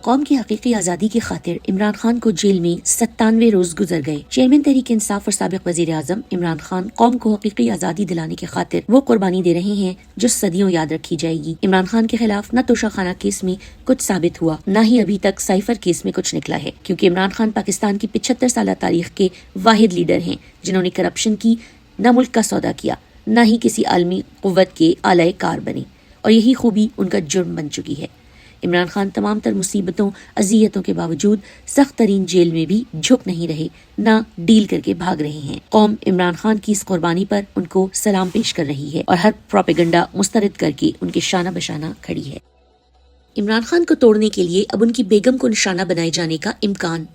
قوم کی حقیقی آزادی کی خاطر عمران خان کو جیل میں 97 روز گزر گئے۔ چیئرمین تحریک انصاف اور سابق وزیر اعظم عمران خان قوم کو حقیقی آزادی دلانے کی خاطر وہ قربانی دے رہے ہیں جو صدیوں یاد رکھی جائے گی۔ عمران خان کے خلاف نہ توشہ خانہ کیس میں کچھ ثابت ہوا، نہ ہی ابھی تک سائفر کیس میں کچھ نکلا ہے، کیونکہ عمران خان پاکستان کی 75 سالہ تاریخ کے واحد لیڈر ہیں جنہوں نے کرپشن کی نہ ملک کا سودا کیا، نہ ہی کسی عالمی قوت کے آلائے کار بنے، اور یہی خوبی ان کا جرم بن چکی ہے۔ عمران خان تمام تر مصیبتوں اذیتوں کے باوجود سخت ترین جیل میں بھی جھک نہیں رہے، نہ ڈیل کر کے بھاگ رہے ہیں۔ قوم عمران خان کی اس قربانی پر ان کو سلام پیش کر رہی ہے اور ہر پروپیگنڈا مسترد کر کے ان کے شانہ بشانہ کھڑی ہے۔ عمران خان کو توڑنے کے لیے اب ان کی بیگم کو نشانہ بنائے جانے کا امکان۔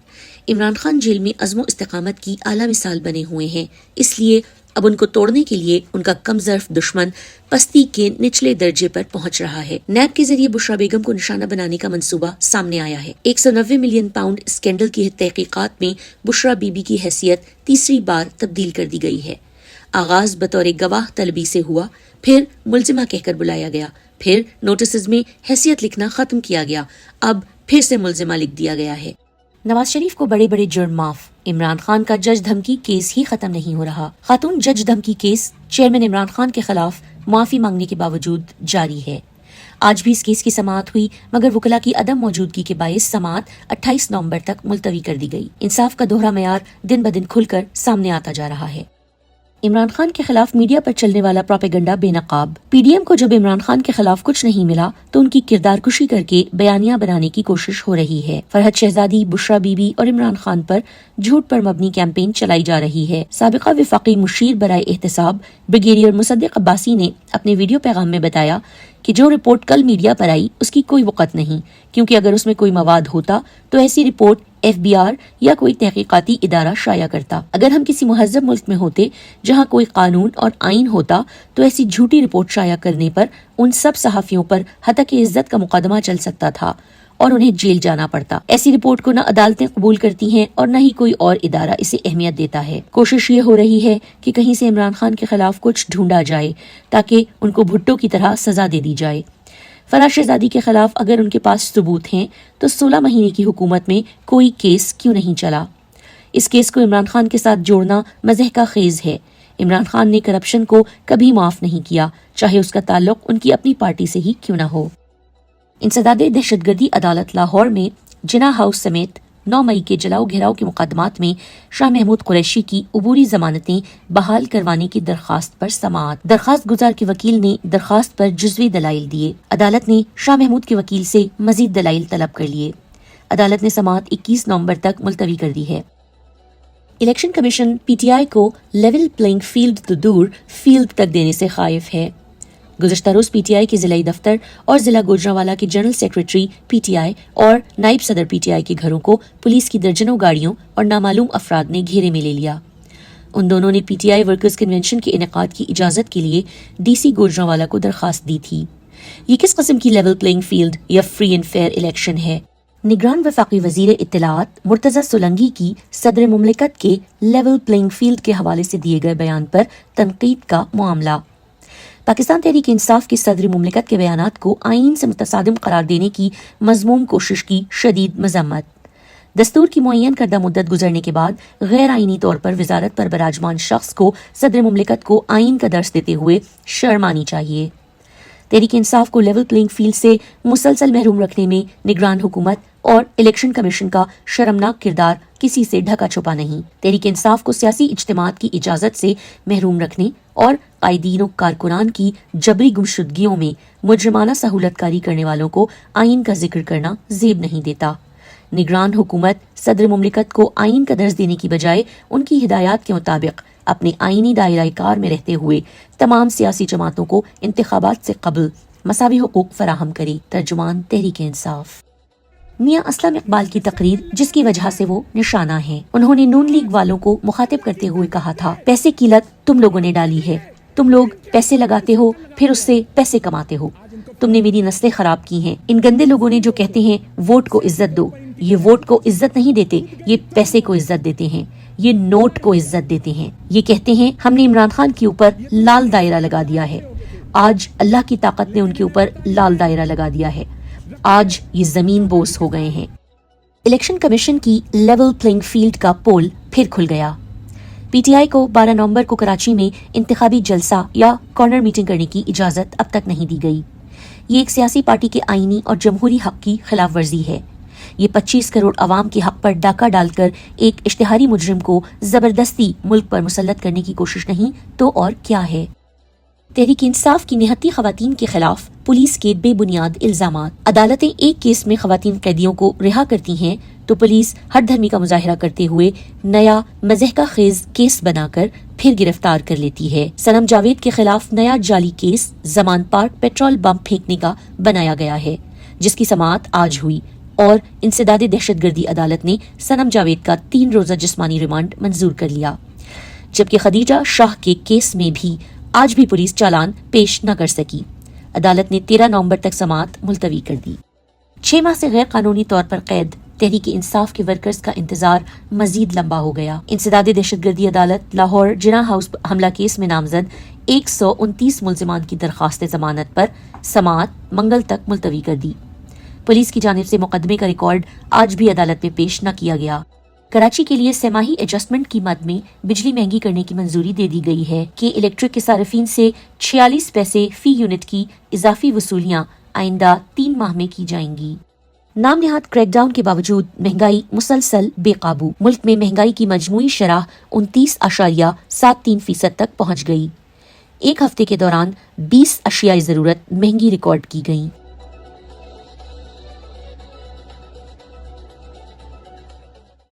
عمران خان جیل میں عزم و استقامت کی اعلیٰ مثال بنے ہوئے ہیں، اس لیے اب ان کو توڑنے کے لیے ان کا کم ظرف دشمن پستی کے نچلے درجے پر پہنچ رہا ہے۔ نیب کے ذریعے بشرا بیگم کو نشانہ بنانے کا منصوبہ سامنے آیا ہے۔ 190 ملین پاؤنڈ اسکینڈل کی تحقیقات میں بشرا بی بی کی حیثیت تیسری بار تبدیل کر دی گئی ہے۔ آغاز بطور گواہ طلبی سے ہوا، پھر ملزمہ کہہ کر بلایا گیا، پھر نوٹسز میں حیثیت لکھنا ختم کیا گیا، اب پھر سے ملزمہ لکھ دیا گیا ہے۔ نواز شریف کو بڑے بڑے جرم معاف، عمران خان کا جج دھمکی کیس ہی ختم نہیں ہو رہا۔ خاتون جج دھمکی کیس چیئرمین عمران خان کے خلاف معافی مانگنے کے باوجود جاری ہے۔ آج بھی اس کیس کی سماعت ہوئی، مگر وکلاء کی عدم موجودگی کے باعث سماعت 28 نومبر تک ملتوی کر دی گئی۔ انصاف کا دوہرا معیار دن بدن کھل کر سامنے آتا جا رہا ہے۔ عمران خان کے خلاف میڈیا پر چلنے والا پروپیگنڈا بے نقاب۔ پی ڈی ایم کو جب عمران خان کے خلاف کچھ نہیں ملا تو ان کی کردار کشی کر کے بیانیہ بنانے کی کوشش ہو رہی ہے۔ فرحت شہزادی، بشرا بی بی اور عمران خان پر جھوٹ پر مبنی کیمپین چلائی جا رہی ہے۔ سابقہ وفاقی مشیر برائے احتساب بریگیڈیئر مصدق عباسی نے اپنے ویڈیو پیغام میں بتایا کہ جو رپورٹ کل میڈیا پر آئی اس کی کوئی وقت نہیں، کیونکہ اگر اس میں کوئی مواد ہوتا تو ایسی رپورٹ FBI یا کوئی تحقیقاتی ادارہ شائع کرتا۔ اگر ہم کسی مہذب ملک میں ہوتے جہاں کوئی قانون اور آئین ہوتا تو ایسی جھوٹی رپورٹ شائع کرنے پر ان سب صحافیوں پر ہتک عزت کا مقدمہ چل سکتا تھا اور انہیں جیل جانا پڑتا۔ ایسی رپورٹ کو نہ عدالتیں قبول کرتی ہیں اور نہ ہی کوئی اور ادارہ اسے اہمیت دیتا ہے۔ کوشش یہ ہو رہی ہے کہ کہیں سے عمران خان کے خلاف کچھ ڈھونڈا جائے تاکہ ان کو بھٹو کی طرح سزا دے دی جائے۔ فرحت شہزادی کے خلاف اگر ان کے پاس ثبوت ہیں تو 16 مہینے کی حکومت میں کوئی کیس کیوں نہیں چلا؟ اس کیس کو عمران خان کے ساتھ جوڑنا مزح کا خیز ہے۔ عمران خان نے کرپشن کو کبھی معاف نہیں کیا، چاہے اس کا تعلق ان کی اپنی پارٹی سے ہی کیوں نہ ہو۔ انسداد دہشت گردی عدالت لاہور میں جناح ہاؤس سمیت 9 مئی کے جلاؤ گھیراؤ کے مقدمات میں شاہ محمود قریشی کی عبوری ضمانتیں بحال کروانے کی درخواست پر سماعت۔ درخواست گزار کے وکیل نے درخواست پر جزوی دلائل دیے۔ عدالت نے شاہ محمود کے وکیل سے مزید دلائل طلب کر لیے۔ عدالت نے سماعت 21 نومبر تک ملتوی کر دی ہے۔ Election commission P T I کو لیول پلینگ فیلڈ تو دور فیلڈ تک دینے سے خائف ہے۔ گزشتہ روز پی ٹی آئی کے ضلعی دفتر اور ضلع گوجرانوالہ کے general secretary P T I اور نائب صدر پی ٹی آئی کے گھروں کو پولیس کی درجنوں گاڑیوں اور نامعلوم افراد نے گھیرے میں لے لیا۔ ان دونوں نے P T I workers convention کے انعقاد کی اجازت کے لیے ڈی سی گوجرانوالہ کو درخواست دی تھی۔ یہ کس قسم کی لیول پلینگ فیلڈ یا فری اینڈ فیئر الیکشن ہے؟ نگران وفاقی وزیر اطلاعات مرتضی سولنگی کی صدر مملکت کے لیول پلینگ فیلڈ کے حوالے سے دیے گئے بیان پر تنقید کا معاملہ۔ پاکستان تحریک انصاف کے صدر مملکت کے بیانات کو آئین سے متصادم قرار دینے کی مذموم کوشش کی شدید مذمت۔ دستور کی معین کردہ مدت گزرنے کے بعد غیر آئینی طور پر وزارت پر براجمان شخص کو صدر مملکت کو آئین کا درس دیتے ہوئے شرم آنی چاہیے۔ تحریک انصاف کو لیول پلینگ فیلڈ سے مسلسل محروم رکھنے میں نگران حکومت اور الیکشن کمیشن کا شرمناک کردار کسی سے ڈھکا چھپا نہیں۔ تحریک انصاف کو سیاسی اجتماعات کی اجازت سے محروم رکھنے اور قائدین و کارکنان کی جبری گمشدگیوں میں مجرمانہ سہولت کاری کرنے والوں کو آئین کا ذکر کرنا زیب نہیں دیتا۔ نگران حکومت صدر مملکت کو آئین کا درس دینے کی بجائے ان کی ہدایات کے مطابق اپنے آئینی دائرہ کار میں رہتے ہوئے تمام سیاسی جماعتوں کو انتخابات سے قبل مساوی حقوق فراہم کرے۔ ترجمان تحریک انصاف۔ میاں اسلم اقبال کی تقریر جس کی وجہ سے وہ نشانہ ہیں۔ انہوں نے نون لیگ والوں کو مخاطب کرتے ہوئے کہا تھا، پیسے کی لت تم لوگوں نے ڈالی ہے، تم لوگ پیسے لگاتے ہو پھر اس سے پیسے کماتے ہو، تم نے میری نسلیں خراب کی ہیں۔ ان گندے لوگوں نے جو کہتے ہیں ووٹ کو عزت دو، یہ ووٹ کو عزت نہیں دیتے، یہ پیسے کو عزت دیتے ہیں، یہ نوٹ کو عزت دیتے ہیں۔ یہ کہتے ہیں ہم نے عمران خان کے اوپر لال دائرہ لگا دیا ہے۔ آج اللہ کی طاقت نے ان کے اوپر لال دائرہ لگا دیا ہے۔ آج یہ زمین بوس ہو گئے ہیں۔ الیکشن کمیشن کی لیول پلینگ فیلڈ کا پول پھر کھل گیا۔ پی ٹی آئی کو 12 نومبر کو کراچی میں انتخابی جلسہ یا کارنر میٹنگ کرنے کی اجازت اب تک نہیں دی گئی۔ یہ ایک سیاسی پارٹی کے آئینی اور جمہوری حق کی خلاف ورزی ہے۔ یہ 25 کروڑ عوام کے حق پر ڈاکہ ڈال کر ایک اشتہاری مجرم کو زبردستی ملک پر مسلط کرنے کی کوشش نہیں تو اور کیا ہے۔ تحریک انصاف کی نہتی خواتین کے خلاف پولیس کے بے بنیاد الزامات۔ عدالتیں ایک کیس میں خواتین قیدیوں کو رہا کرتی ہیں تو پولیس ہر دھرمی کا مظاہرہ کرتے ہوئے نیا مضحکہ خیز کیس بنا کر پھر گرفتار کر لیتی ہے۔ صنم جاوید کے خلاف نیا جعلی کیس زمان پارک پیٹرول بم پھینکنے کا بنایا گیا ہے، جس کی سماعت آج ہوئی اور انسداد دہشت گردی عدالت نے صنم جاوید کا 3 روزہ جسمانی ریمانڈ منظور کر لیا، جبکہ خدیجہ شاہ کے کیس میں بھی آج بھی پولیس چالان پیش نہ کر سکی۔ عدالت نے 13 نومبر تک سماعت ملتوی کر دی۔ 6 ماہ سے غیر قانونی طور پر قید تحریک انصاف کے ورکرز کا انتظار مزید لمبا ہو گیا۔ انسداد دہشت گردی عدالت لاہور جناح ہاؤس حملہ کیس میں نامزد 129 ملزمان کی درخواست ضمانت پر سماعت منگل تک ملتوی کر دی۔ پولیس کی جانب سے مقدمے کا ریکارڈ آج بھی عدالت میں پیش نہ کیا گیا۔ کراچی کے لیے سہ ماہی ایڈجسٹمنٹ کی مد میں بجلی مہنگی کرنے کی منظوری دے دی گئی ہے کہ الیکٹرک کے صارفین سے 46 پیسے فی یونٹ کی اضافی وصولیاں آئندہ 3 ماہ میں کی جائیں گی۔ نام نہاد کریک ڈاؤن کے باوجود مہنگائی مسلسل بے قابو۔ ملک میں مہنگائی کی مجموعی شرح 29.73% تک پہنچ گئی۔ ایک ہفتے کے دوران 20 اشیاء ضرورت مہنگی ریکارڈ کی گئیں۔